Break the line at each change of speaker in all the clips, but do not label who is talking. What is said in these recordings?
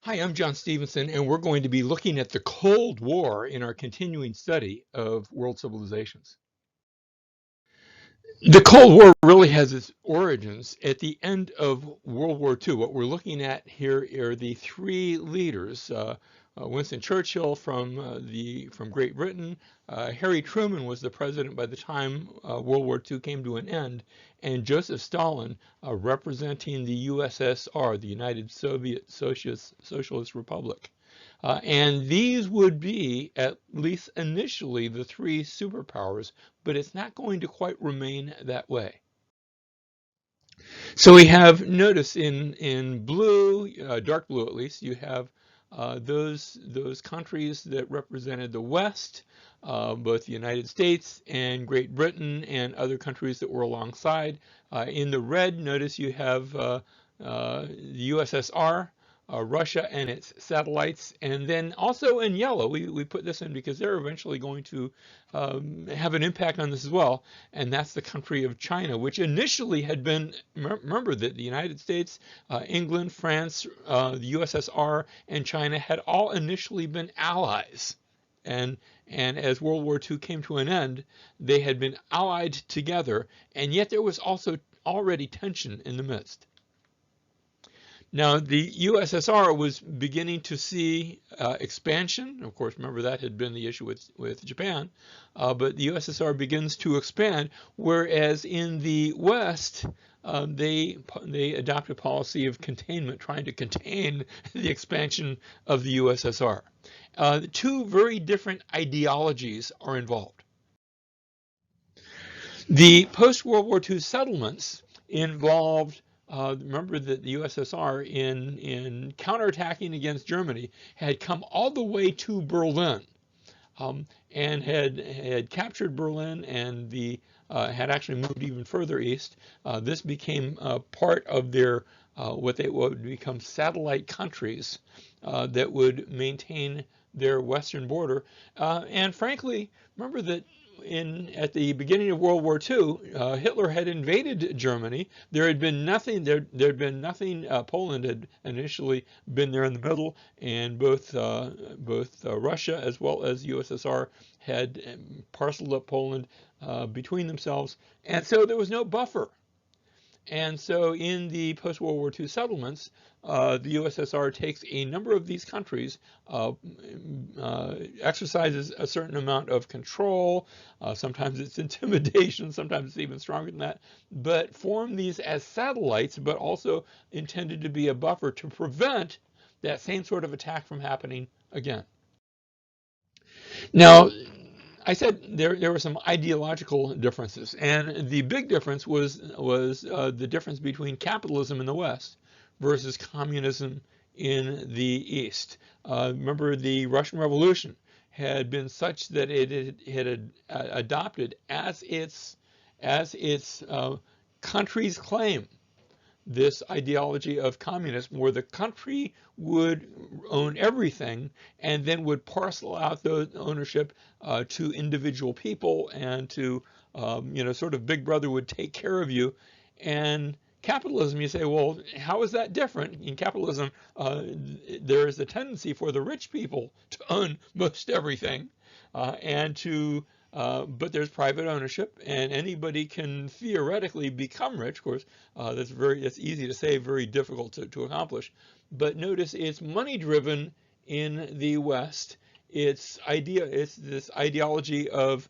Hi, I'm John Stevenson, and we're going to be looking at the Cold War in our continuing study of world civilizations. The Cold War really has its origins at the end of World War II. What we're looking at here are the three leaders. Winston Churchill from Great Britain. Harry Truman was the president by the time World War II came to an end, and Joseph Stalin representing the USSR, the United Soviet Socialist Republic. And these would be, at least initially, the three superpowers, but it's not going to quite remain that way. So we have, notice in blue, dark blue at least, you have those countries that represented the West, both the United States and Great Britain and other countries that were alongside. In the red, notice you have the USSR, Russia and its satellites, and then also in yellow, we put this in because they're eventually going to have an impact on this as well, and that's the country of China, which initially had been, remember that the United States, England, France, the USSR, and China had all initially been allies. And as World War II came to an end, they had been allied together, and yet there was also already tension in the midst. Now, the USSR was beginning to see expansion. Of course, remember that had been the issue with Japan. But the USSR begins to expand, whereas in the West, they adopt a policy of containment, trying to contain the expansion of the USSR. Two very different ideologies are involved. The post-World War II settlements involved remember that the USSR, in counterattacking against Germany, had come all the way to Berlin and had captured Berlin, and had actually moved even further east. This became part of their what would become satellite countries that would maintain their western border. And frankly, remember that at the beginning of World War II, Hitler had invaded Germany. There had been nothing. There'd been nothing. Poland had initially been there in the middle, and both Russia as well as USSR had parceled up Poland between themselves, and so there was no buffer. And so in the post-World War II settlements, the USSR takes a number of these countries, exercises a certain amount of control, sometimes it's intimidation, sometimes it's even stronger than that, but form these as satellites, but also intended to be a buffer to prevent that same sort of attack from happening again. Now, I said there were some ideological differences, and the big difference was the difference between capitalism in the West versus communism in the East. Remember, the Russian Revolution had been such that it had adopted as its country's claim this ideology of communism, where the country would own everything and then would parcel out the ownership to individual people, and to, sort of Big Brother would take care of you. And capitalism, you say, well, how is that different? In capitalism, there is a tendency for the rich people to own most everything, and to but there's private ownership, and anybody can theoretically become rich. Of course, that's easy to say, very difficult to accomplish. But notice it's money driven in the West. It's this ideology of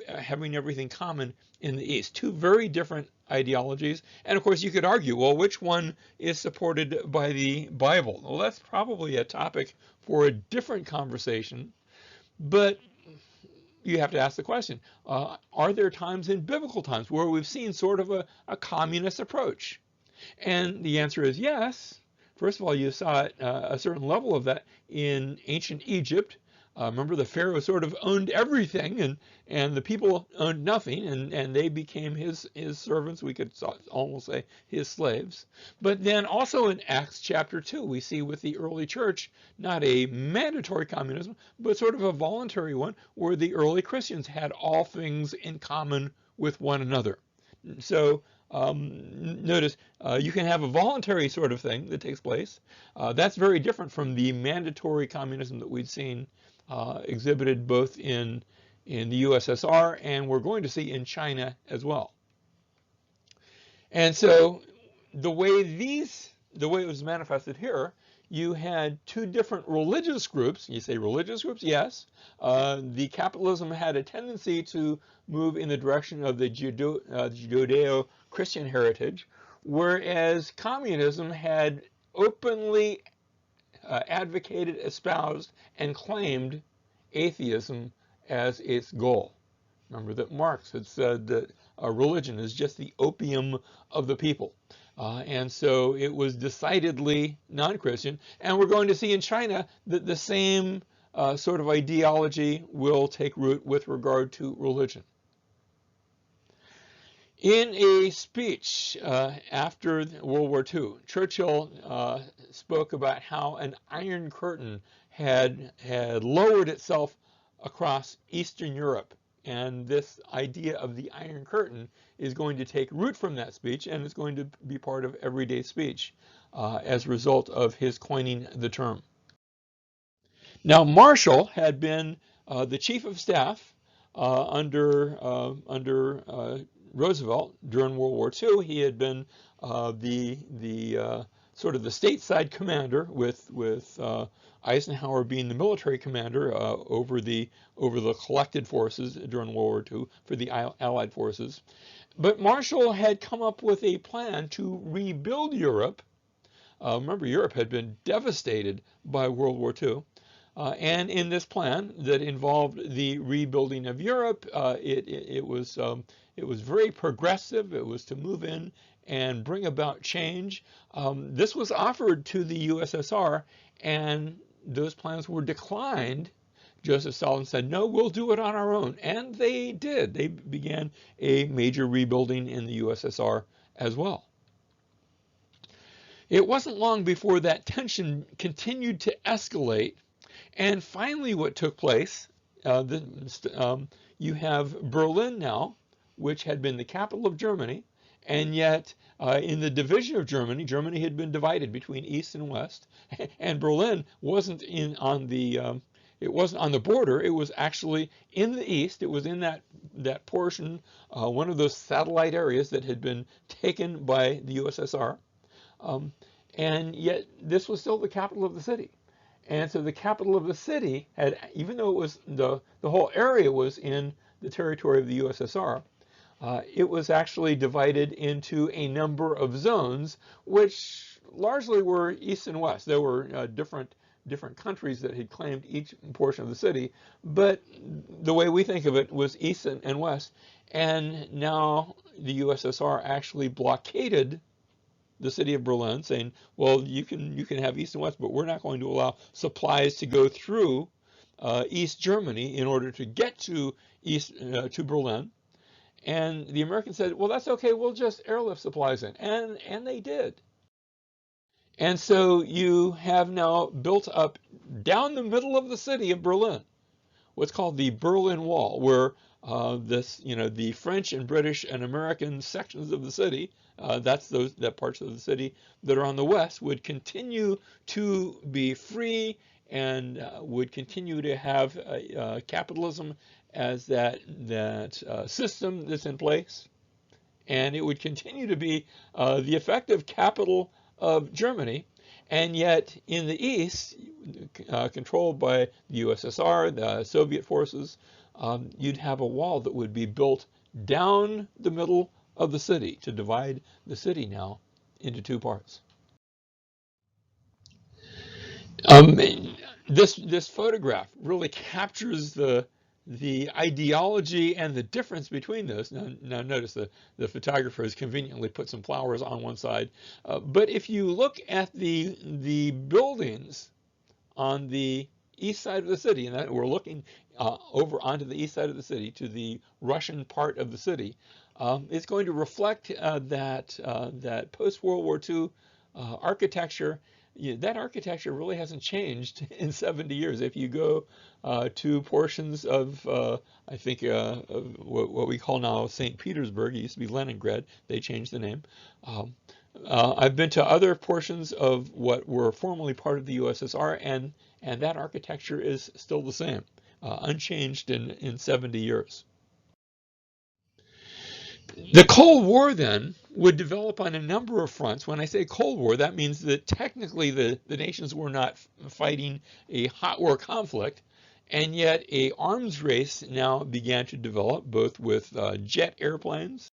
having everything common in the East. Two very different ideologies. And of course, you could argue, well, which one is supported by the Bible? Well, that's probably a topic for a different conversation. But you have to ask the question, are there times in biblical times where we've seen sort of a communist approach? And the answer is yes. First of all, you saw a certain level of that in ancient Egypt. Remember, the Pharaoh sort of owned everything, and the people owned nothing, and they became his servants. We could almost say his slaves. But then also in Acts chapter 2, we see with the early church, not a mandatory communism, but sort of a voluntary one, where the early Christians had all things in common with one another. So Notice you can have a voluntary sort of thing that takes place. That's very different from the mandatory communism that we'd seen exhibited both in the USSR and we're going to see in China as well. And so the way it was manifested here, you had two different religious groups. You say religious groups? Yes. The capitalism had a tendency to move in the direction of the Judeo-Christian heritage, whereas communism had openly advocated, espoused, and claimed atheism as its goal. Remember that Marx had said that religion is just the opium of the people. And so it was decidedly non-Christian. And we're going to see in China that the same sort of ideology will take root with regard to religion. In a speech after World War II, Churchill spoke about how an iron curtain had lowered itself across Eastern Europe. And this idea of the Iron Curtain is going to take root from that speech, and it's going to be part of everyday speech as a result of his coining the term. Now, Marshall had been the chief of staff under Roosevelt during World War II. He had been the sort of the stateside commander, with Eisenhower being the military commander over the collected forces during World War II for the Allied forces. But Marshall had come up with a plan to rebuild Europe. Remember, Europe had been devastated by World War II. And in this plan that involved the rebuilding of Europe, it was very progressive. It was to move in and bring about change. This was offered to the USSR, and those plans were declined. Joseph Stalin said, no, we'll do it on our own. And they did. They began a major rebuilding in the USSR as well. It wasn't long before that tension continued to escalate. And finally, what took place, you have Berlin now, which had been the capital of Germany, and yet in the division of Germany, Germany had been divided between East and West, and Berlin wasn't on the border. It was actually in the East. It was in that portion, one of those satellite areas that had been taken by the USSR, and yet this was still the capital of the city. And so the capital of the city had, even though it was the whole area was in the territory of the USSR, it was actually divided into a number of zones, which largely were east and west. There were different countries that had claimed each portion of the city, but the way we think of it was east and west. And now the USSR actually blockaded the city of Berlin, saying, well, you can have east and west, but we're not going to allow supplies to go through East Germany in order to get to Berlin. And the Americans said, well, that's okay, we'll just airlift supplies in. And they did. And so you have now built up down the middle of the city of Berlin what's called the Berlin Wall, where the French and British and American sections of the city, that parts of the city that are on the west, would continue to be free and would continue to have capitalism as that system that's in place, and it would continue to be the effective capital of Germany. And yet in the east, controlled by the USSR, the Soviet forces, you'd have a wall that would be built down the middle of the city to divide the city now into two parts. This photograph really captures the ideology and the difference between those. Now notice the photographer has conveniently put some flowers on one side, but if you look at the buildings on the east side of the city, and that we're looking over onto the east side of the city to the Russian part of the city, it's going to reflect that post-World War II architecture. that architecture really hasn't changed in 70 years. If you go to portions of, I think, of what we call now St. Petersburg, it used to be Leningrad, they changed the name. Um, I've been to other portions of what were formerly part of the USSR, and that architecture is still the same, unchanged in 70 years. The Cold War then would develop on a number of fronts. When I say Cold War, that means that technically the nations were not fighting a hot war conflict, and yet a arms race now began to develop, both with jet airplanes,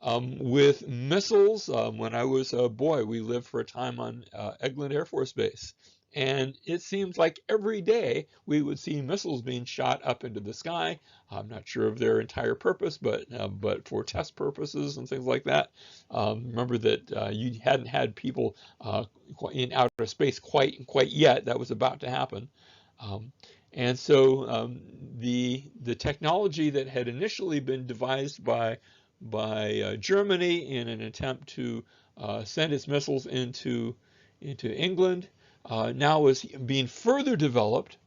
with missiles. When I was a boy, we lived for a time on Eglin Air Force Base. And it seems like every day we would see missiles being shot up into the sky. I'm not sure of their entire purpose, but for test purposes and things like that. Remember that you hadn't had people in outer space quite yet. That was about to happen. And so the technology that had initially been devised by Germany in an attempt to send its missiles into England now was being further developed.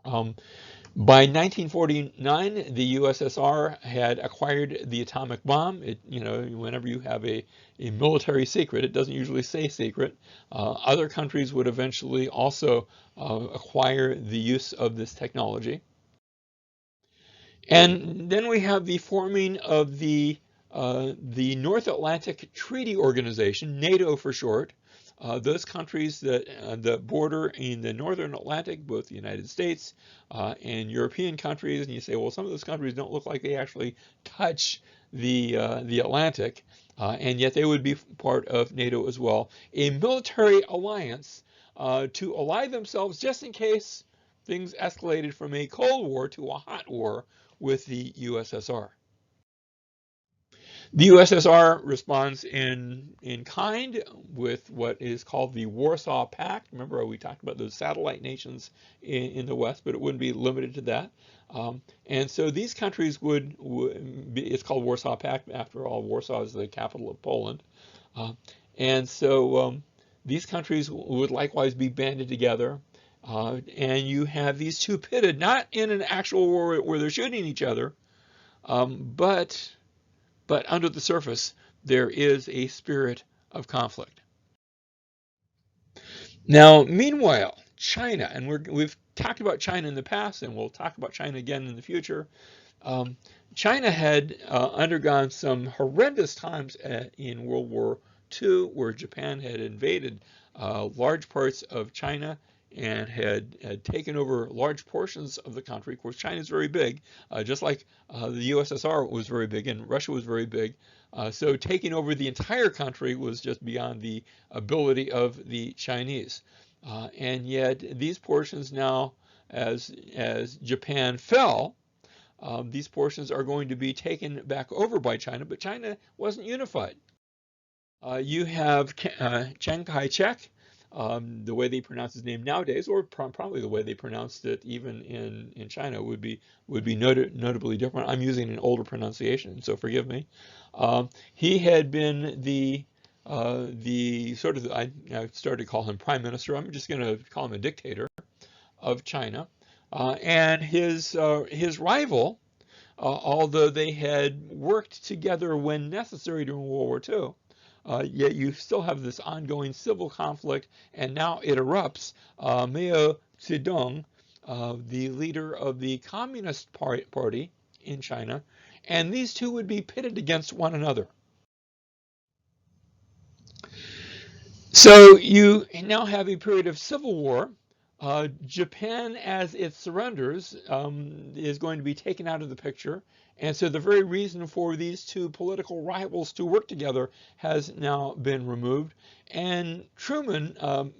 By 1949, the USSR had acquired the atomic bomb. Whenever you have a military secret, it doesn't usually say secret. Other countries would eventually also acquire the use of this technology. And then we have the forming of the North Atlantic Treaty Organization, NATO for short. Those countries that border in the Northern Atlantic, both the United States and European countries, and you say, well, some of those countries don't look like they actually touch the Atlantic, and yet they would be part of NATO as well. A military alliance to ally themselves just in case things escalated from a Cold War to a hot war with the USSR. The USSR responds in kind with what is called the Warsaw Pact. Remember, we talked about those satellite nations in the West, but it wouldn't be limited to that. And so these countries would be, it's called Warsaw Pact. After all, Warsaw is the capital of Poland. And so these countries would likewise be banded together. And you have these two pitted, not in an actual war where they're shooting each other, but under the surface, there is a spirit of conflict. Now, meanwhile, China, and we've talked about China in the past, and we'll talk about China again in the future. China had undergone some horrendous times in World War II, where Japan had invaded large parts of China and had taken over large portions of the country. Of course, China is very big, just like the USSR was very big and Russia was very big. So taking over the entire country was just beyond the ability of the Chinese. And yet these portions now, as Japan fell, these portions are going to be taken back over by China, but China wasn't unified. You have Chiang Kai-shek, the way they pronounce his name nowadays, or probably the way they pronounced it even in China, would be notably different. I'm using an older pronunciation, so forgive me. He had been the sort of, I started to call him prime minister. I'm just going to call him a dictator of China, and his rival, although they had worked together when necessary during World War II. Yet you still have this ongoing civil conflict, and now it erupts. Mao Zedong, the leader of the Communist Party in China, and these two would be pitted against one another. So you now have a period of civil war. Japan, as it surrenders, is going to be taken out of the picture. And so the very reason for these two political rivals to work together has now been removed. And Truman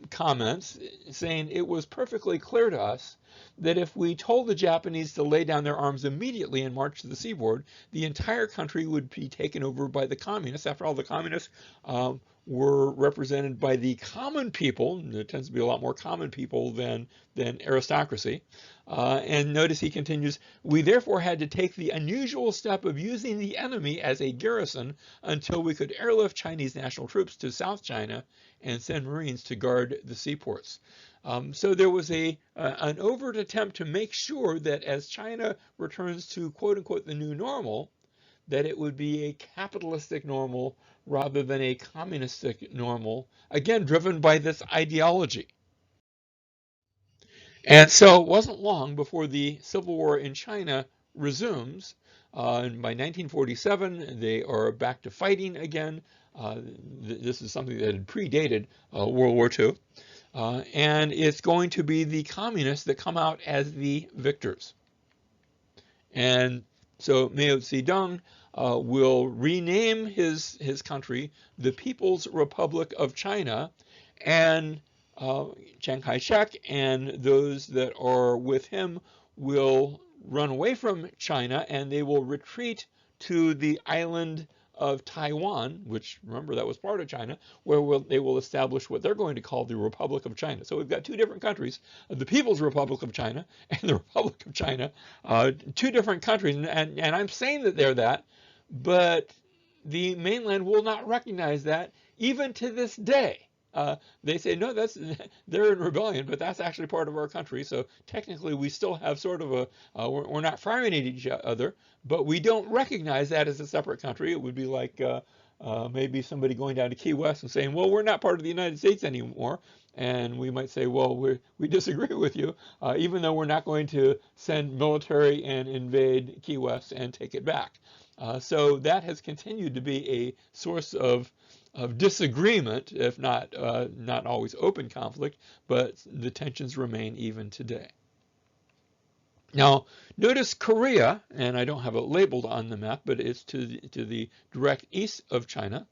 comments saying it was perfectly clear to us that if we told the Japanese to lay down their arms immediately and march to the seaboard, the entire country would be taken over by the communists. After all, the communists were represented by the common people. There tends to be a lot more common people than aristocracy. And notice he continues, we therefore had to take the unusual step of using the enemy as a garrison until we could airlift Chinese national troops to South China and send Marines to guard the seaports. So there was an overt attempt to make sure that as China returns to quote unquote the new normal, that it would be a capitalistic normal rather than a communistic normal, again, driven by this ideology. And so it wasn't long before the civil war in China resumes. And by 1947, they are back to fighting again. This is something that had predated World War II. And it's going to be the communists that come out as the victors. And so Mao Zedong will rename his country the People's Republic of China, and Chiang Kai-shek and those that are with him will run away from China, and they will retreat to the island of Taiwan, which, remember, that was part of China, where they will establish what they're going to call the Republic of China. So we've got two different countries, the People's Republic of China and the Republic of China, two different countries. And I'm saying that they're that, but the mainland will not recognize that even to this day. They say, no, they're in rebellion, but that's actually part of our country. So technically, we still have sort of we're not firing at each other, but we don't recognize that as a separate country. It would be like maybe somebody going down to Key West and saying, well, we're not part of the United States anymore. And we might say, well, we disagree with you, even though we're not going to send military and invade Key West and take it back. So that has continued to be a source of disagreement, if not always open conflict, but the tensions remain even today. Now, notice Korea, and I don't have it labeled on the map, but it's to the direct east of China.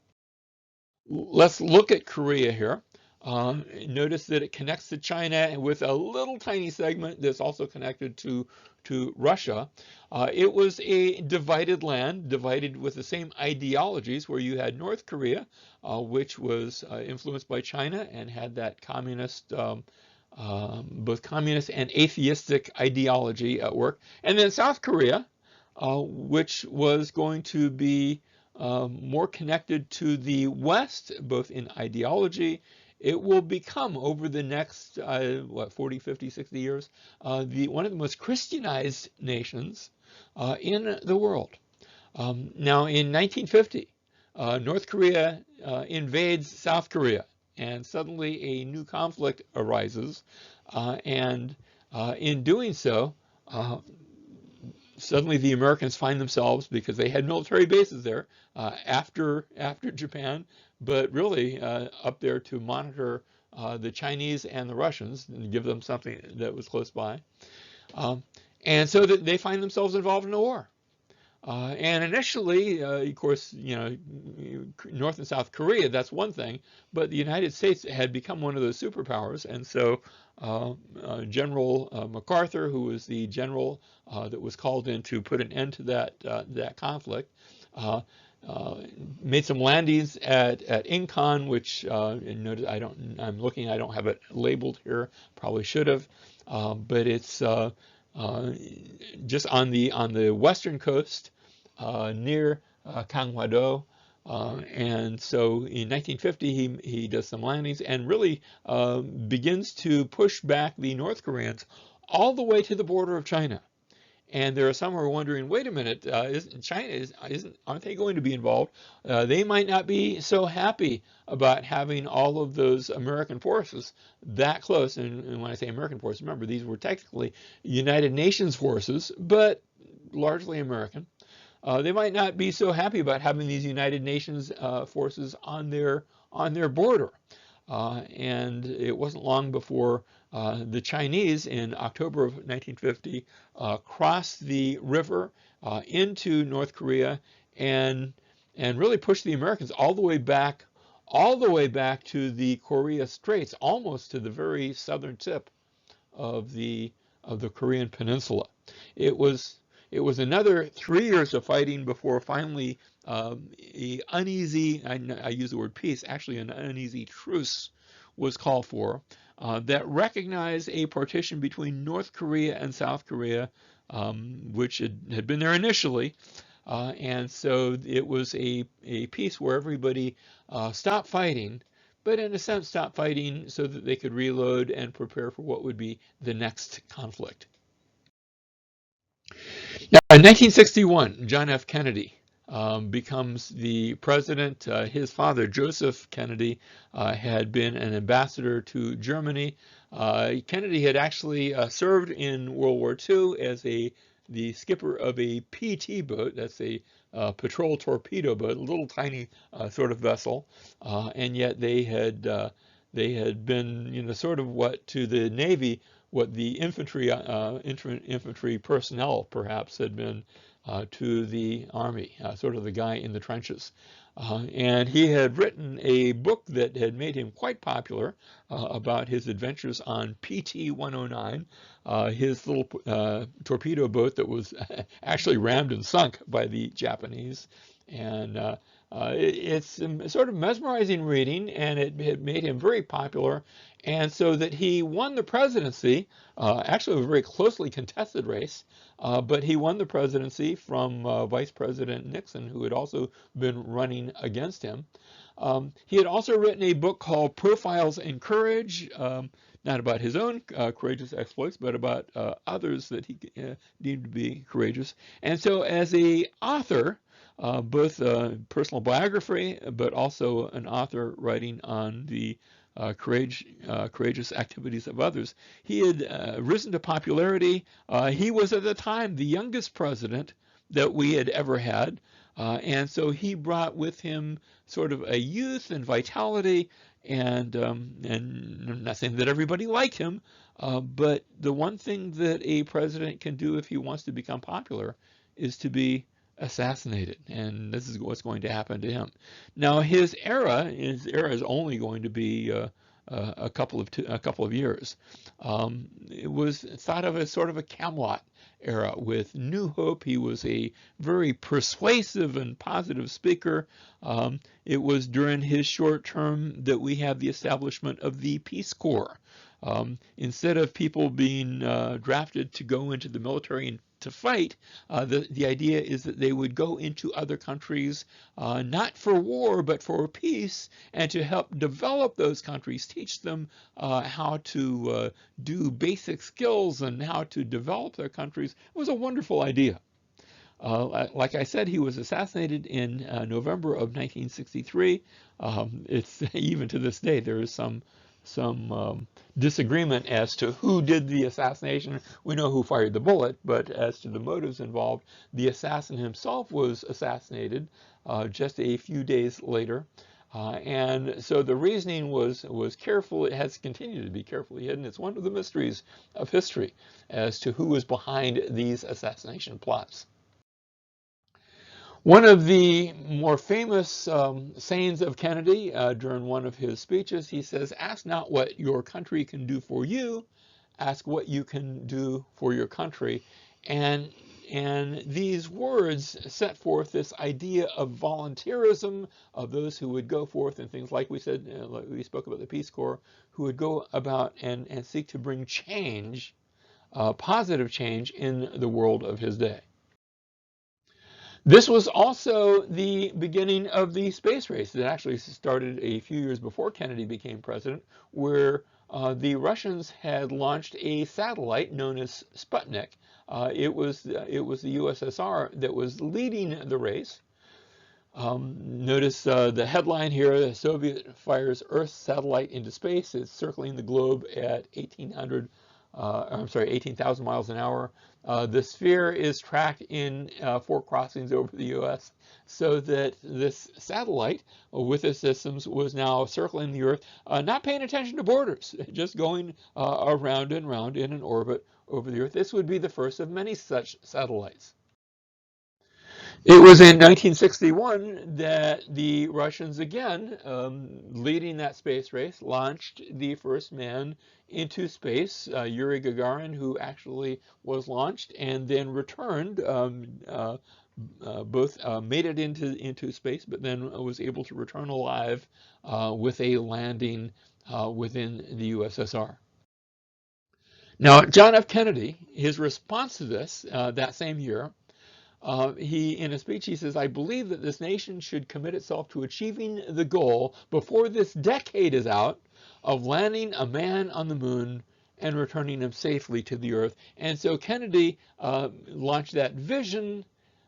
Let's look at Korea here. Notice that it connects to China with a little tiny segment that's also connected to Russia. It was a divided land, divided with the same ideologies, where you had North Korea, which was influenced by China and had that communist, both communist and atheistic ideology at work. And then South Korea, which was going to be more connected to the West, both in ideology. It will become, over the next, 40, 50, 60 years, one of the most Christianized nations in the world. Now, in 1950, North Korea invades South Korea, and suddenly a new conflict arises. And in doing so, suddenly the Americans find themselves, because they had military bases there after Japan, but really up there to monitor the Chinese and the Russians and give them something that was close by. And so that they find themselves involved in a war. And initially, of course, North and South Korea, that's one thing, but the United States had become one of those superpowers, and so General MacArthur, who was the general that was called in to put an end to that conflict, made some landings at Incheon, which notice I don't have it labeled here, probably should have, but it's just on the western coast near Kanghwa-do. And so in 1950 he does some landings and really begins to push back the North Koreans all the way to the border of China. And there are some who are wondering, wait a minute, aren't they going to be involved? They might not be so happy about having all of those American forces that close. And when I say American forces, remember, these were technically United Nations forces, but largely American. They might not be so happy about having these United Nations forces on their border. And it wasn't long before the Chinese, in October of 1950, crossed the river into North Korea and really pushed the Americans all the way back to the Korea Straits, almost to the very southern tip of the Korean Peninsula. It was It was another 3 years of fighting before finally a uneasy, I use the word peace, actually an uneasy truce was called for that recognized a partition between North Korea and South Korea, which had been there initially. And so it was a peace where everybody stopped fighting, but in a sense stopped fighting so that they could reload and prepare for what would be the next conflict. Now, in 1961, John F. Kennedy becomes the president. His father, Joseph Kennedy, had been an ambassador to Germany. Kennedy had actually served in World War II as the skipper of a PT boat. That's a patrol torpedo boat, a little tiny sort of vessel, and yet they had been, sort of what to the Navy, what the infantry personnel perhaps had been to the Army, sort of the guy in the trenches. And he had written a book that had made him quite popular about his adventures on PT 109, his little torpedo boat that was actually rammed and sunk by the Japanese. And it's sort of mesmerizing reading, and it made him very popular. And so that he won the presidency, actually a very closely contested race, but he won the presidency from Vice President Nixon, who had also been running against him. He had also written a book called Profiles in Courage, not about his own courageous exploits, but about others that he deemed to be courageous. And so as a author, both personal biography, but also an author writing on the courageous activities of others. He had risen to popularity. He was at the time the youngest president that we had ever had. And so he brought with him sort of a youth and vitality, and I'm not saying that everybody liked him, but the one thing that a president can do if he wants to become popular is to be assassinated, and this is what's going to happen to him. Now, his era is only going to be a couple of years. It was thought of as sort of a Camelot era with new hope. He was a very persuasive and positive speaker. It was during his short term that we have the establishment of the Peace Corps. Instead of people being drafted to go into the military and to fight, the idea is that they would go into other countries, not for war, but for peace, and to help develop those countries, teach them how to do basic skills and how to develop their countries. It was a wonderful idea. Like I said, he was assassinated in November of 1963. It's even to this day there is some disagreement as to who did the assassination. We know who fired the bullet, but as to the motives involved, the assassin himself was assassinated just a few days later. And so the reasoning was careful. It has continued to be carefully hidden. It's one of the mysteries of history as to who was behind these assassination plots. One of the more famous sayings of Kennedy during one of his speeches, he says, "Ask not what your country can do for you, ask what you can do for your country." And these words set forth this idea of volunteerism, of those who would go forth and things like we said, like we spoke about the Peace Corps, who would go about and seek to bring change, positive change in the world of his day. This was also the beginning of the space race that actually started a few years before Kennedy became president, where the Russians had launched a satellite known as Sputnik. It was the USSR that was leading the race. Notice the headline here: the Soviet fires Earth's satellite into space. It's circling the globe at 18,000 miles an hour. The sphere is tracked in 4 crossings over the U.S., so that this satellite with its systems was now circling the Earth, not paying attention to borders, just going around and round in an orbit over the Earth. This would be the first of many such satellites. It was in 1961 that the Russians, again, leading that space race, launched the first man into space, Yuri Gagarin, who actually was launched and then returned. Both made it into space, but then was able to return alive with a landing within the USSR. Now, John F. Kennedy, his response to this that same year, in a speech, he says, "I believe that this nation should commit itself to achieving the goal before this decade is out of landing a man on the moon and returning him safely to the Earth." And so Kennedy launched that vision.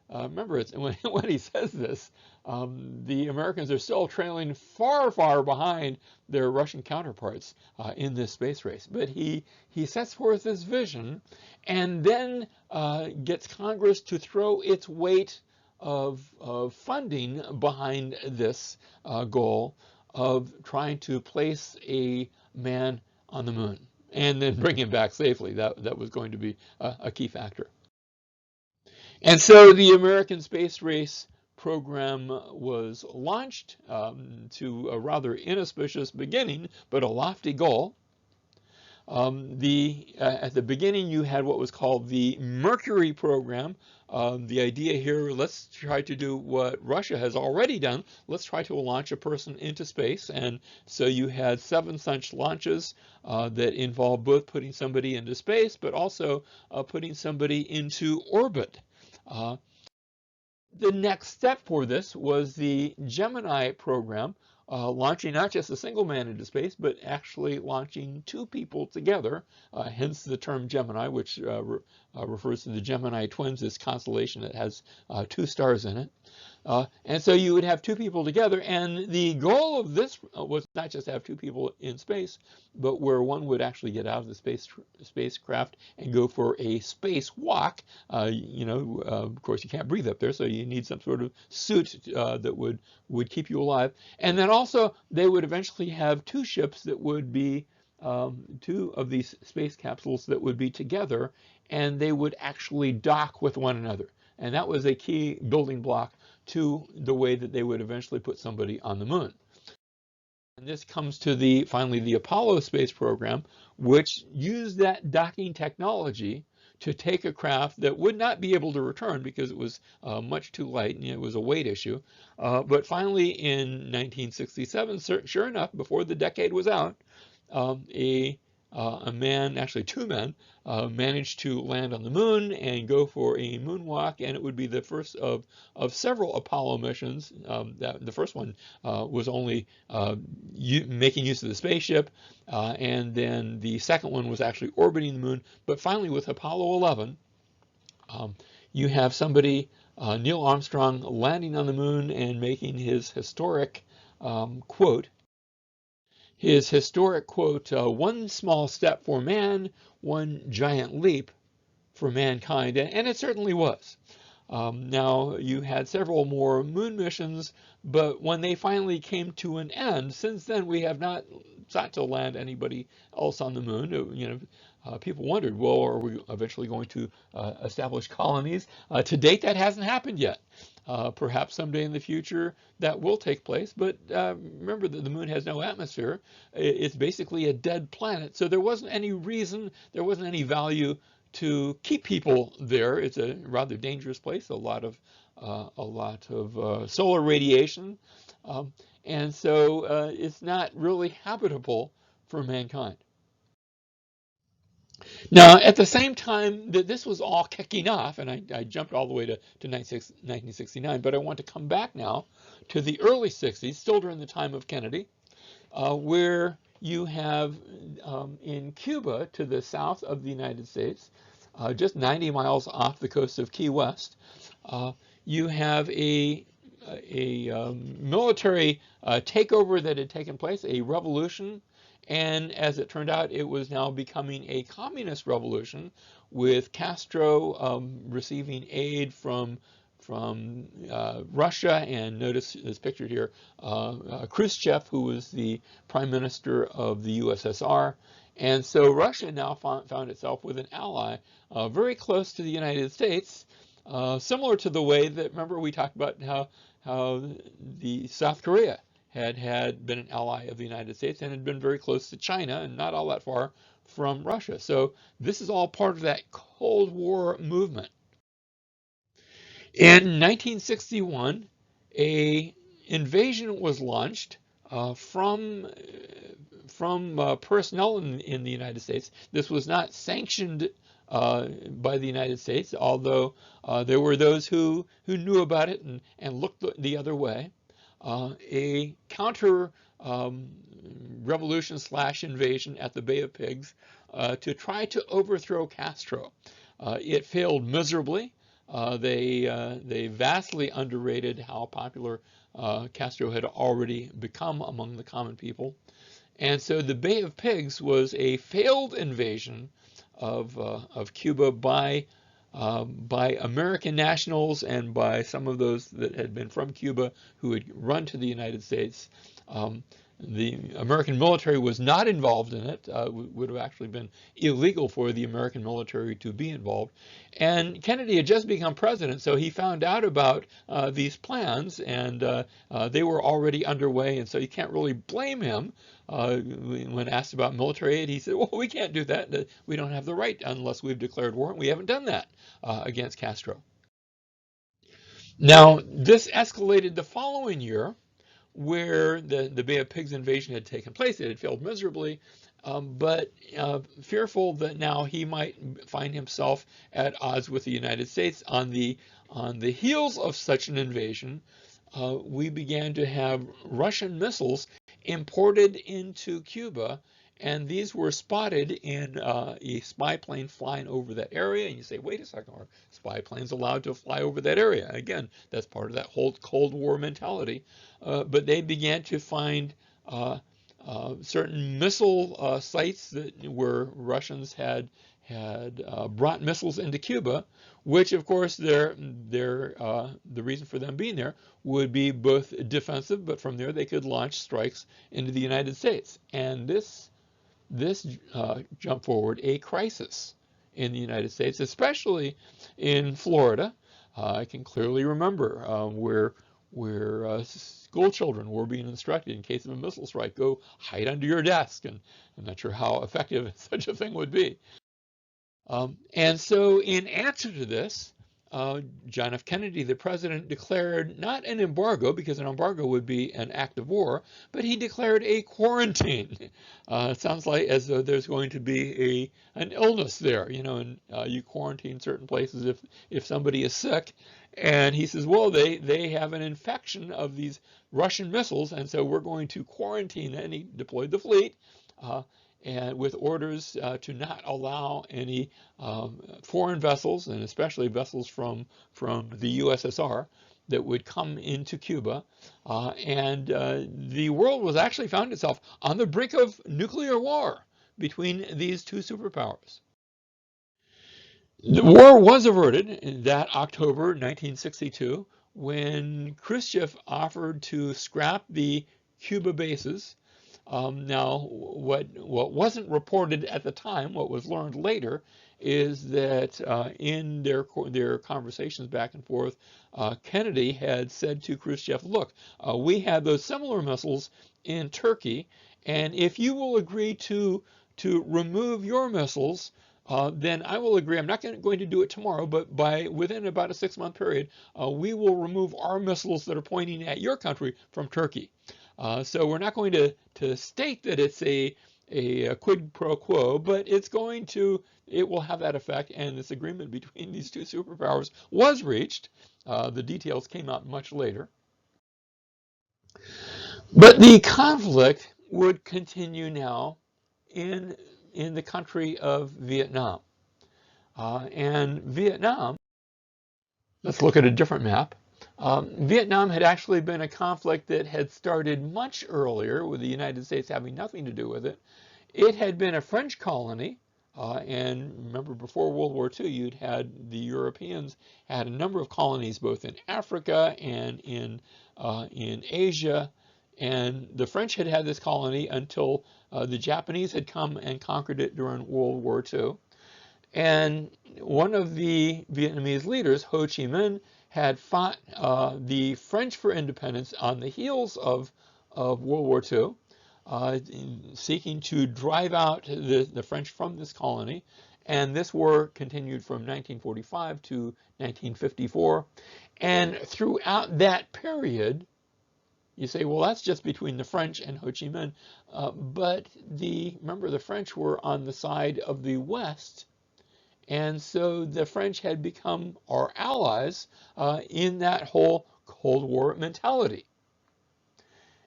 Remember, when he says this, the Americans are still trailing far, far behind their Russian counterparts in this space race. But he sets forth this vision and then gets Congress to throw its weight of funding behind this goal of trying to place a man on the moon and then bring him back safely. That was going to be a key factor. And so the American space race program was launched to a rather inauspicious beginning, but a lofty goal. At the beginning, you had what was called the Mercury Program. The idea here, let's try to do what Russia has already done. Let's try to launch a person into space. And so you had 7 such launches that involved both putting somebody into space, but also putting somebody into orbit. The next step for this was the Gemini program, launching not just a single man into space, but actually launching 2 people together, hence the term Gemini, which refers to the Gemini twins, this constellation that has 2 stars in it. And so you would have 2 people together, and the goal of this was not just to have 2 people in space, but where one would actually get out of the spacecraft and go for a spacewalk. Of course, you can't breathe up there, so you need some sort of suit that would keep you alive. And then also, they would eventually have 2 ships that would be 2 of these space capsules that would be together, and they would actually dock with one another. And that was a key building block to the way that they would eventually put somebody on the moon. And this comes to finally the Apollo space program, which used that docking technology to take a craft that would not be able to return because it was much too light and it was a weight issue. But finally in 1967, sure enough, before the decade was out, a man, actually 2 men, managed to land on the moon and go for a moonwalk, and it would be the first of several Apollo missions. The first one was only making use of the spaceship, and then the second one was actually orbiting the moon. But finally, with Apollo 11, you have somebody, Neil Armstrong, landing on the moon and making his historic quote. His historic quote, "One small step for man, one giant leap for mankind," and it certainly was. Now, you had several more moon missions, but when they finally came to an end, since then we have not sought to land anybody else on the moon. People wondered, well, are we eventually going to establish colonies? To date, that hasn't happened yet. Perhaps someday in the future that will take place, but remember that the moon has no atmosphere. It's basically a dead planet, so there wasn't any reason, there wasn't any value to keep people there. It's a rather dangerous place, a lot of solar radiation, and so it's not really habitable for mankind. Now, at the same time that this was all kicking off, and I jumped all the way to 1969, but I want to come back now to the early 60s, still during the time of Kennedy, where you have in Cuba, to the south of the United States, just 90 miles off the coast of Key West, you have a military takeover that had taken place, a revolution. And as it turned out, it was now becoming a communist revolution, with Castro receiving aid from Russia, and notice this picture here, Khrushchev, who was the prime minister of the USSR. And so Russia now found itself with an ally very close to the United States, Similar to the way that, remember, we talked about how the South Korea had been an ally of the United States and had been very close to China and not all that far from Russia. So this is all part of that Cold War movement. In 1961, a invasion was launched from personnel in the United States. This was not sanctioned by the United States, although there were those who knew about it and looked the other way. A counter revolution / invasion at the Bay of Pigs to try to overthrow Castro. It failed miserably. They vastly underrated how popular Castro had already become among the common people. And so the Bay of Pigs was a failed invasion of Cuba by American nationals and by some of those that had been from Cuba who had run to the United States. The American military was not involved in it. Would have actually been illegal for the American military to be involved. And Kennedy had just become president, so he found out about these plans, and they were already underway, and so you can't really blame him. When asked about military aid, he said, well, we can't do that. We don't have the right unless we've declared war, and we haven't done that against Castro. Now, this escalated the following year, where the Bay of Pigs invasion had taken place. It had failed miserably, but fearful that now he might find himself at odds with the United States on the heels of such an invasion, we began to have Russian missiles imported into Cuba, and these were spotted in a spy plane flying over that area. And you say, wait a second, are spy planes allowed to fly over that area? Again, that's part of that whole Cold War mentality. But they began to find certain missile sites where Russians had brought missiles into Cuba, which of course the reason for them being there would be both defensive, but from there they could launch strikes into the United States. And this jumped forward a crisis in the United States, especially in Florida. I can clearly remember where school children were being instructed, in case of a missile strike, go hide under your desk. And I'm not sure how effective such a thing would be. And so in answer to this, John F. Kennedy, the president, declared not an embargo, because an embargo would be an act of war, but he declared a quarantine. It sounds like as though there's going to be an illness there, and you quarantine certain places if somebody is sick. And he says, well, they have an infection of these Russian missiles, and so we're going to quarantine. And he deployed the fleet, and with orders to not allow any foreign vessels, and especially vessels from the USSR, that would come into Cuba. And the world was actually found itself on the brink of nuclear war between these two superpowers. The war was averted in that October 1962 when Khrushchev offered to scrap the Cuba bases. Now, what wasn't reported at the time, what was learned later, is that in their conversations back and forth, Kennedy had said to Khrushchev, look, we have those similar missiles in Turkey, and if you will agree to remove your missiles, then I will agree. I'm not going to do it tomorrow, but within about a 6-month period, we will remove our missiles that are pointing at your country from Turkey. So we're not going to state that it's a quid pro quo, but it will have that effect. And this agreement between these two superpowers was reached. The details came out much later. But the conflict would continue now in the country of Vietnam. And Vietnam, let's look at a different map. Vietnam had actually been a conflict that had started much earlier, with the United States having nothing to do with it. It had been a French colony, and remember, before World War II, you'd had the Europeans had a number of colonies both in Africa and in Asia, and the French had had this colony until the Japanese had come and conquered it during World War II. And one of the Vietnamese leaders, Ho Chi Minh, had fought the French for independence on the heels of World War II, seeking to drive out the French from this colony. And this war continued from 1945 to 1954. And throughout that period, you say, well, that's just between the French and Ho Chi Minh. But remember, the French were on the side of the West. And so the French had become our allies in that whole Cold War mentality.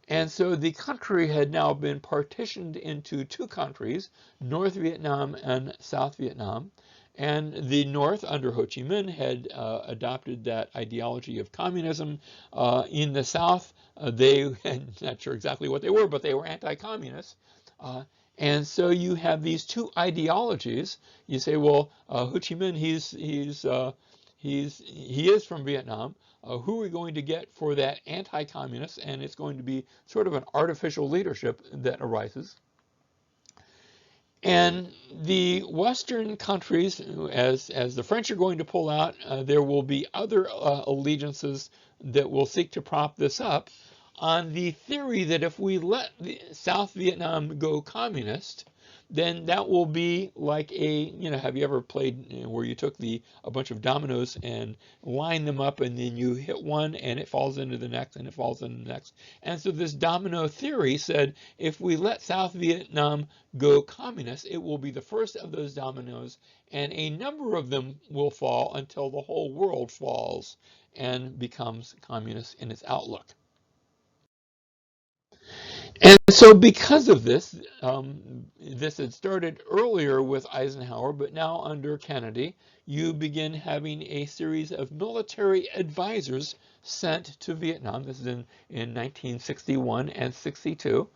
And so the country had now been partitioned into two countries, North Vietnam and South Vietnam. And the North, under Ho Chi Minh, had adopted that ideology of communism. In the South, I'm not sure exactly what they were, but they were anti-communist. And so you have these two ideologies. You say, well, Ho Chi Minh, he is from Vietnam. Who are we going to get for that anti-communist? And it's going to be sort of an artificial leadership that arises. And the Western countries, as the French are going to pull out, there will be other allegiances that will seek to prop this up on the theory that if we let South Vietnam go communist, then that will be like have you ever played where you took a bunch of dominoes and line them up, and then you hit one and it falls into the next and it falls into the next. And so this domino theory said if we let South Vietnam go communist, it will be the first of those dominoes, and a number of them will fall until the whole world falls and becomes communist in its outlook. And so because of this, this had started earlier with Eisenhower, but now under Kennedy, you begin having a series of military advisors sent to Vietnam. This is in 1961 and 62.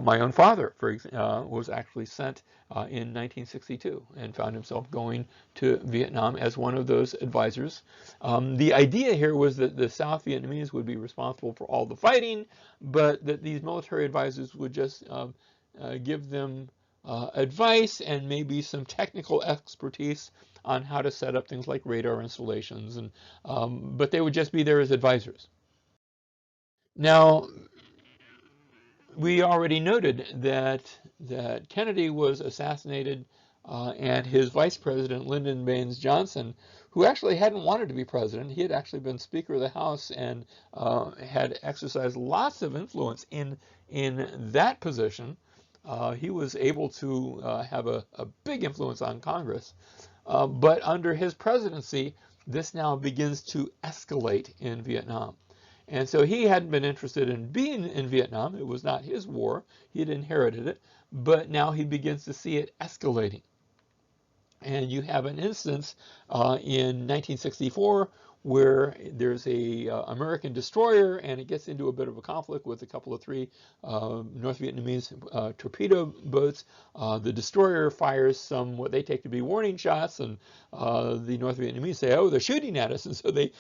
My own father was actually sent in 1962 and found himself going to Vietnam as one of those advisors. The idea here was that the South Vietnamese would be responsible for all the fighting, but that these military advisors would just give them advice and maybe some technical expertise on how to set up things like radar installations, but they would just be there as advisors. Now, we already noted that Kennedy was assassinated, and his vice president, Lyndon Baines Johnson, who actually hadn't wanted to be president, he had actually been Speaker of the House and had exercised lots of influence in that position. He was able to have a big influence on Congress. But under his presidency, this now begins to escalate in Vietnam. And so he hadn't been interested in being in Vietnam. It was not his war. He had inherited it. But now he begins to see it escalating. And you have an instance in 1964 where there's a American destroyer, and it gets into a bit of a conflict with a couple of three North Vietnamese torpedo boats. The destroyer fires some what they take to be warning shots, and the North Vietnamese say, "Oh, they're shooting at us," and so they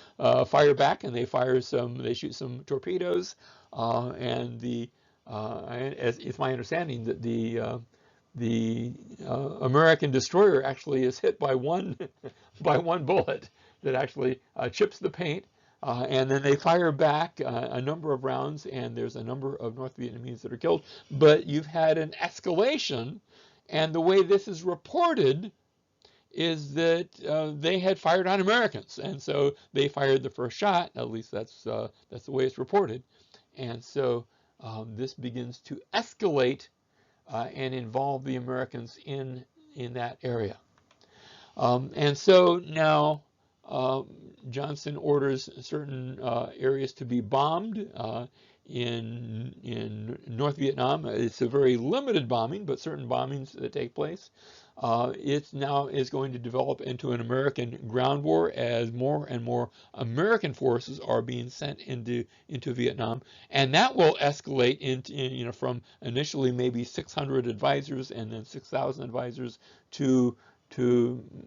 fire back, and they shoot some torpedoes, and as it's my understanding that the American destroyer actually is hit by one bullet that actually chips the paint, and then they fire back a number of rounds, and there's a number of North Vietnamese that are killed. But you've had an escalation, and the way this is reported is that they had fired on Americans, and so they fired the first shot. At least that's the way it's reported, and so this begins to escalate and involve the Americans in that area. And so now Johnson orders certain areas to be bombed in North Vietnam. It's a very limited bombing, but certain bombings that take place. It now is going to develop into an American ground war as more and more American forces are being sent into Vietnam, and that will escalate into from initially maybe 600 advisors and then 6,000 advisors to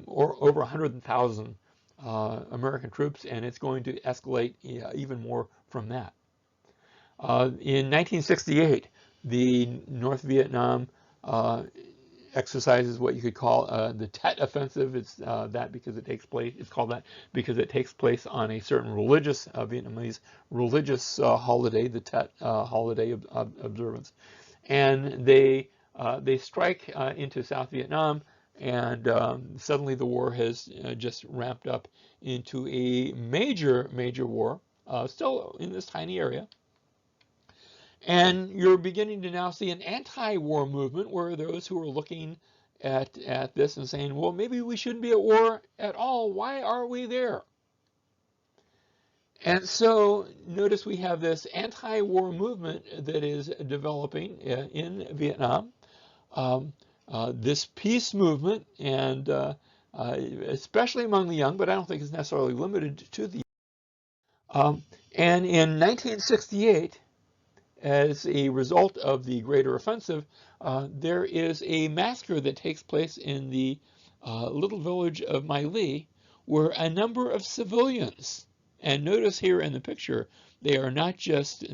over 100,000 American troops, and it's going to escalate even more from that. In 1968, the North Vietnam exercises what you could call the Tet Offensive. It's that because it takes place. It's called that because it takes place on a certain religious Vietnamese religious holiday, the Tet holiday observance, and they strike into South Vietnam, and suddenly the war has just ramped up into a major war, still in this tiny area. And you're beginning to now see an anti-war movement where those who are looking at this and saying, well, maybe we shouldn't be at war at all. Why are we there? And so notice we have this anti-war movement that is developing in Vietnam. This peace movement, and especially among the young, but I don't think it's necessarily limited to the young. And in 1968, as a result of the Greater Offensive, there is a massacre that takes place in the little village of My Li, where a number of civilians, and notice here in the picture, they are not just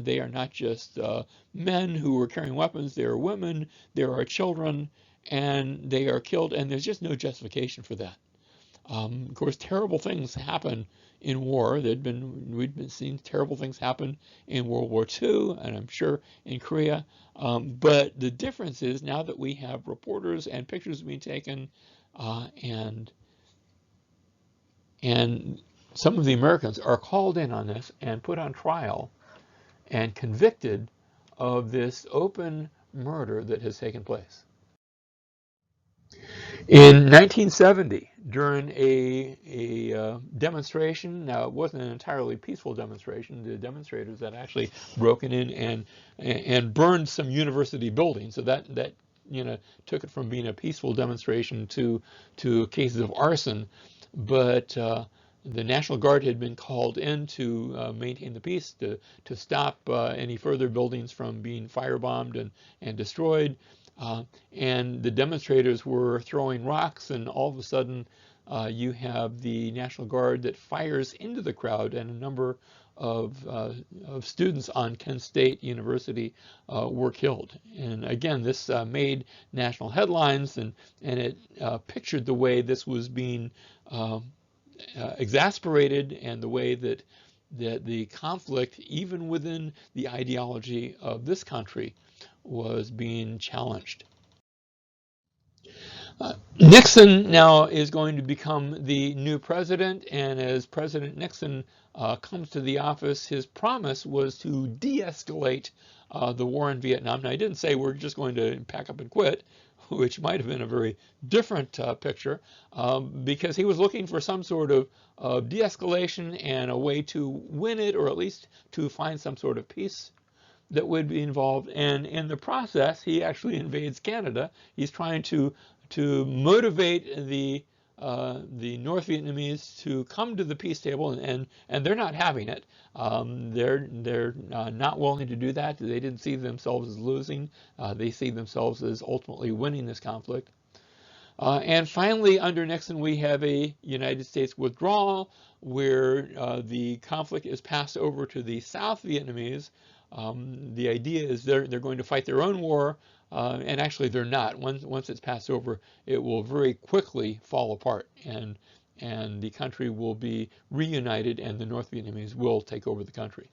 men who are carrying weapons. There are women, there are children, and they are killed. And there's just no justification for that. Of course, terrible things happen in war. We'd been seeing terrible things happen in World War II, and I'm sure in Korea. But the difference is now that we have reporters and pictures being taken, and some of the Americans are called in on this and put on trial and convicted of this open murder that has taken place. In 1970, during a demonstration, now it wasn't an entirely peaceful demonstration. The demonstrators had actually broken in and burned some university buildings, so that took it from being a peaceful demonstration to cases of arson. But the National Guard had been called in to maintain the peace, to stop any further buildings from being firebombed and destroyed. And the demonstrators were throwing rocks, and all of a sudden you have the National Guard that fires into the crowd, and a number of students on Kent State University were killed. And again, this made national headlines, and it pictured the way this was being exasperated, and the way that the conflict, even within the ideology of this country, was being challenged. Nixon now is going to become the new president, and as President Nixon comes to the office, his promise was to de-escalate the war in Vietnam. Now, he didn't say we're just going to pack up and quit, which might have been a very different picture, because he was looking for some sort of de-escalation and a way to win it, or at least to find some sort of peace that would be involved. And in the process, he actually invades Canada. He's trying to motivate the North Vietnamese to come to the peace table, and they're not having it. They're not willing to do that. They didn't see themselves as losing. They see themselves as ultimately winning this conflict. And finally, under Nixon, we have a United States withdrawal, where the conflict is passed over to the South Vietnamese. The idea is they're going to fight their own war, and actually they're not. Once it's passed over, it will very quickly fall apart, and the country will be reunited, and the North Vietnamese will take over the country.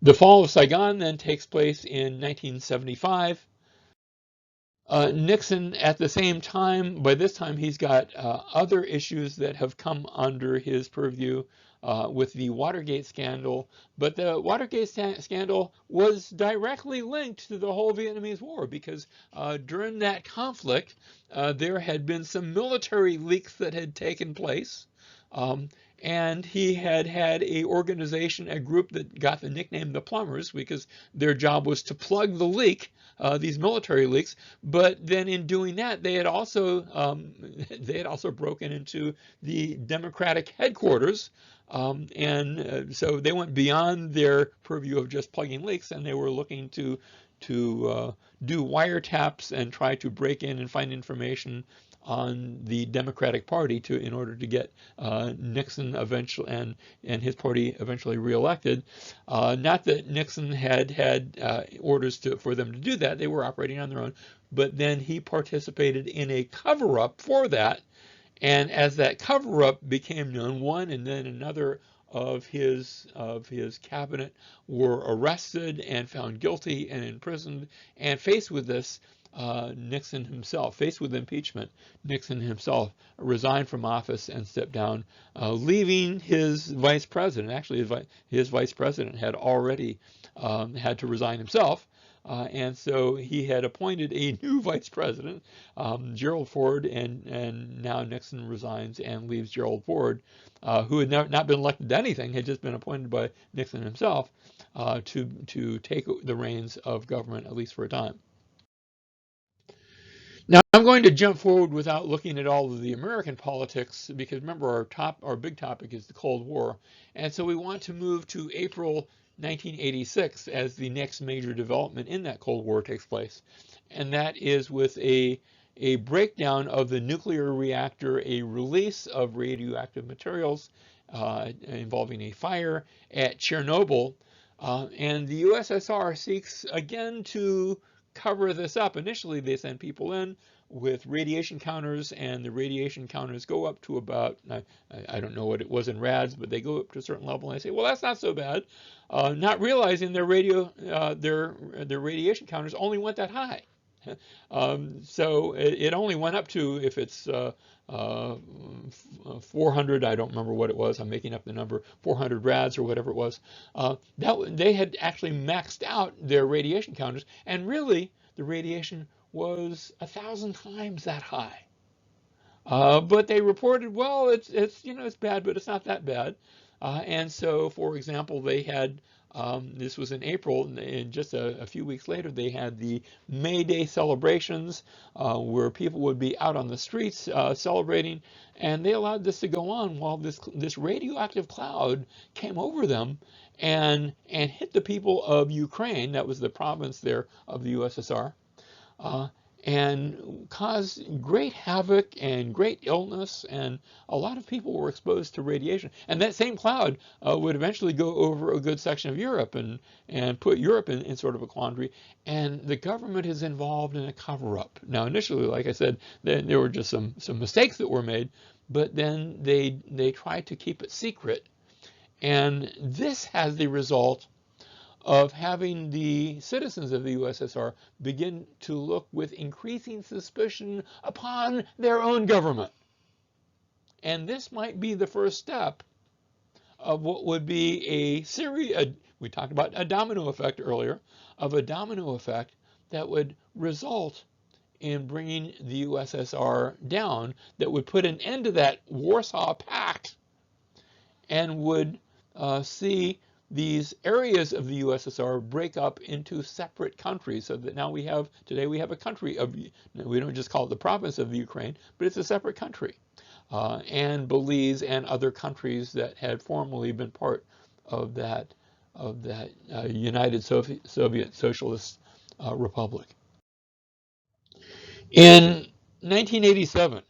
The fall of Saigon then takes place in 1975. Nixon, at the same time, by this time he's got other issues that have come under his purview with the Watergate scandal, but the Watergate scandal was directly linked to the whole Vietnamese War, because during that conflict there had been some military leaks that had taken place, and he had a organization, a group that got the nickname the Plumbers, because their job was to plug the leak, these military leaks. But then in doing that, they had also broken into the Democratic headquarters, and so they went beyond their purview of just plugging leaks, and they were looking to do wiretaps and try to break in and find information on the Democratic Party in order to get Nixon eventually and his party eventually reelected. Not that Nixon had orders for them to do that; they were operating on their own. But then he participated in a cover-up for that, and as that cover-up became known, one and then another of his cabinet were arrested and found guilty and imprisoned, and faced with this, Nixon himself, faced with impeachment, Nixon himself resigned from office and stepped down, leaving his vice president. Actually, his vice president had already had to resign himself. And so he had appointed a new vice president, Gerald Ford, and now Nixon resigns and leaves Gerald Ford, who had not been elected to anything, had just been appointed by Nixon himself to take the reins of government, at least for a time. Now, I'm going to jump forward without looking at all of the American politics, because remember, our big topic is the Cold War. And so we want to move to April 1986 as the next major development in that Cold War takes place. And that is with a breakdown of the nuclear reactor, a release of radioactive materials involving a fire at Chernobyl. And the USSR seeks again to cover this up. Initially, they send people in with radiation counters, and the radiation counters go up to about, I don't know what it was in rads, but they go up to a certain level, and I say, well, that's not so bad, not realizing their radiation counters only went that high. So it only went up to, if it's 400, I don't remember what it was, I'm making up the number, 400 rads or whatever it was, they had actually maxed out their radiation counters, and really the radiation was 1,000 times that high. But they reported, well, it's bad, but it's not that bad. And so, for example, they had, this was in April, and just a few weeks later, they had the May Day celebrations where people would be out on the streets celebrating, and they allowed this to go on while this radioactive cloud came over them and hit the people of Ukraine. That was the province there of the USSR. And caused great havoc and great illness, and a lot of people were exposed to radiation. And that same cloud would eventually go over a good section of Europe and put Europe in sort of a quandary. And the government is involved in a cover-up. Now, initially, like I said, there were just some mistakes that were made, but then they tried to keep it secret. And this has the result of having the citizens of the USSR begin to look with increasing suspicion upon their own government. And this might be the first step of what would be a series, we talked about a domino effect earlier, of a domino effect that would result in bringing the USSR down, that would put an end to that Warsaw Pact and would see these areas of the USSR break up into separate countries, so that now today we have a country we don't just call it the province of Ukraine, but it's a separate country. And Belize and other countries that had formerly been part of that United Soviet Socialist Republic. In 1987,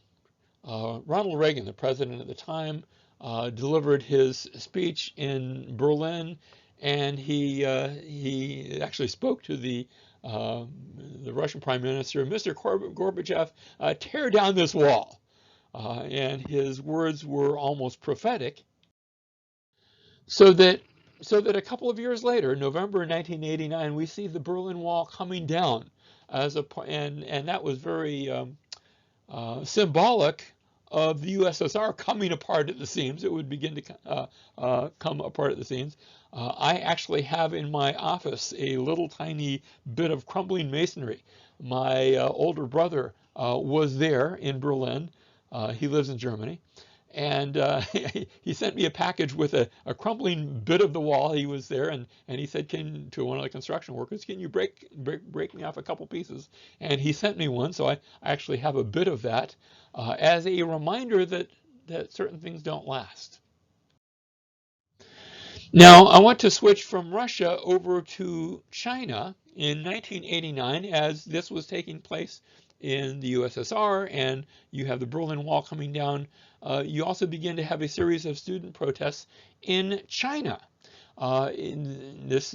Ronald Reagan, the president at the time, delivered his speech in Berlin, and he actually spoke to the Russian Prime Minister, Mr. Gorbachev, tear down this wall. And his words were almost prophetic. So that a couple of years later, November 1989, we see the Berlin Wall coming down and that was very symbolic of the USSR coming apart at the seams. It would begin to come apart at the seams. I actually have in my office a little tiny bit of crumbling masonry. My older brother was there in Berlin. He lives in Germany. And he sent me a package with a crumbling bit of the wall. He was there, and he said, to one of the construction workers, can you break me off a couple pieces? And he sent me one, so I actually have a bit of that as a reminder that certain things don't last. Now, I want to switch from Russia over to China in 1989, as this was taking place in the USSR, and you have the Berlin Wall coming down. You also begin to have a series of student protests in China. This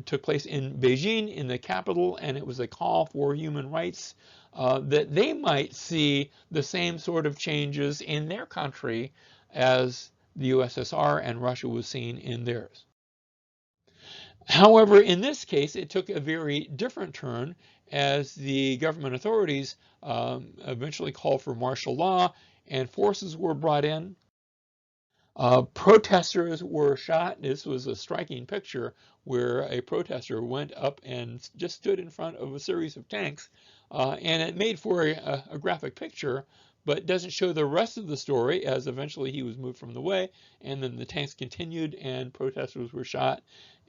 took place in Beijing, in the capital, and it was a call for human rights, that they might see the same sort of changes in their country as the USSR and Russia was seeing in theirs. However, in this case, it took a very different turn, as the government authorities eventually called for martial law and forces were brought in. Protesters were shot. This was a striking picture where a protester went up and just stood in front of a series of tanks, and it made for a graphic picture, but doesn't show the rest of the story, as eventually he was moved from the way, and then the tanks continued and protesters were shot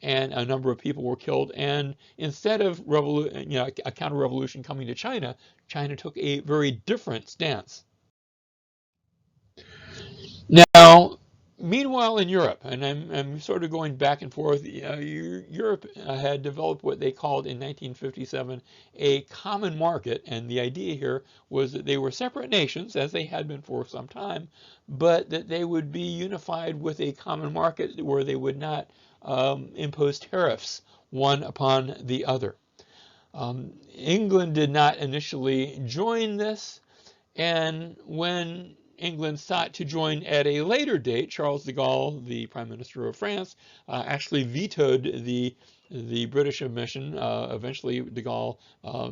and a number of people were killed. And instead of a counter-revolution coming to China, China took a very different stance. Now, meanwhile in Europe, and I'm sort of going back and forth, Europe had developed what they called in 1957 a common market, and the idea here was that they were separate nations, as they had been for some time, but that they would be unified with a common market where they would not impose tariffs one upon the other. England did not initially join this, and when England sought to join at a later date, Charles de Gaulle, the Prime Minister of France, actually vetoed the British admission. Eventually, de Gaulle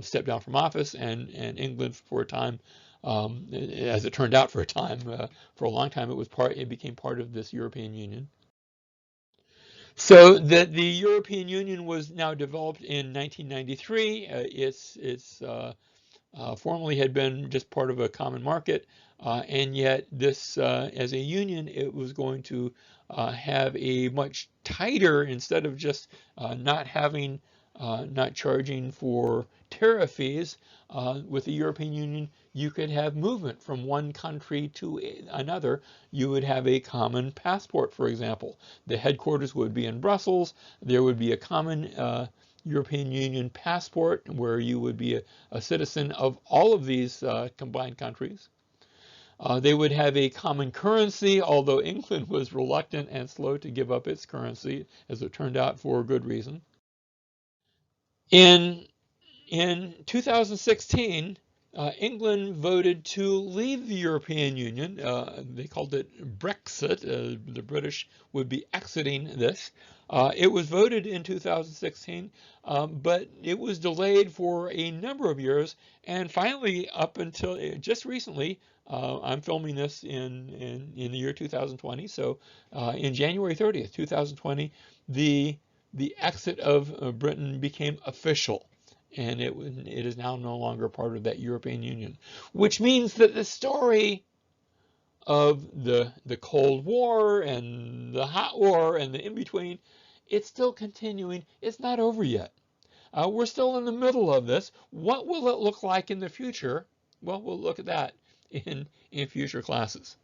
stepped down from office, and England, for a time, as it turned out, for a long time, it became part of this European Union. So that the European Union was now developed in 1993. It's formerly had been just part of a common market, and yet this, as a union, it was going to have a much tighter, instead of just not charging for tariff fees. With the European Union, you could have movement from one country to another. You would have a common passport, for example. The headquarters would be in Brussels. There would be a common European Union passport where you would be a citizen of all of these combined countries. They would have a common currency, although England was reluctant and slow to give up its currency, as it turned out, for a good reason. In 2016, England voted to leave the European Union. They called it Brexit. The British would be exiting this. It was voted in 2016, but it was delayed for a number of years, and finally, up until just recently, I'm filming this in the year 2020, so in January 30th, 2020, the exit of Britain became official, and it is now no longer part of that European Union, which means that the story of the Cold War and the Hot War and the in-between, it's still continuing. It's not over yet. We're still in the middle of this. What will it look like in the future? Well, we'll look at that in future classes.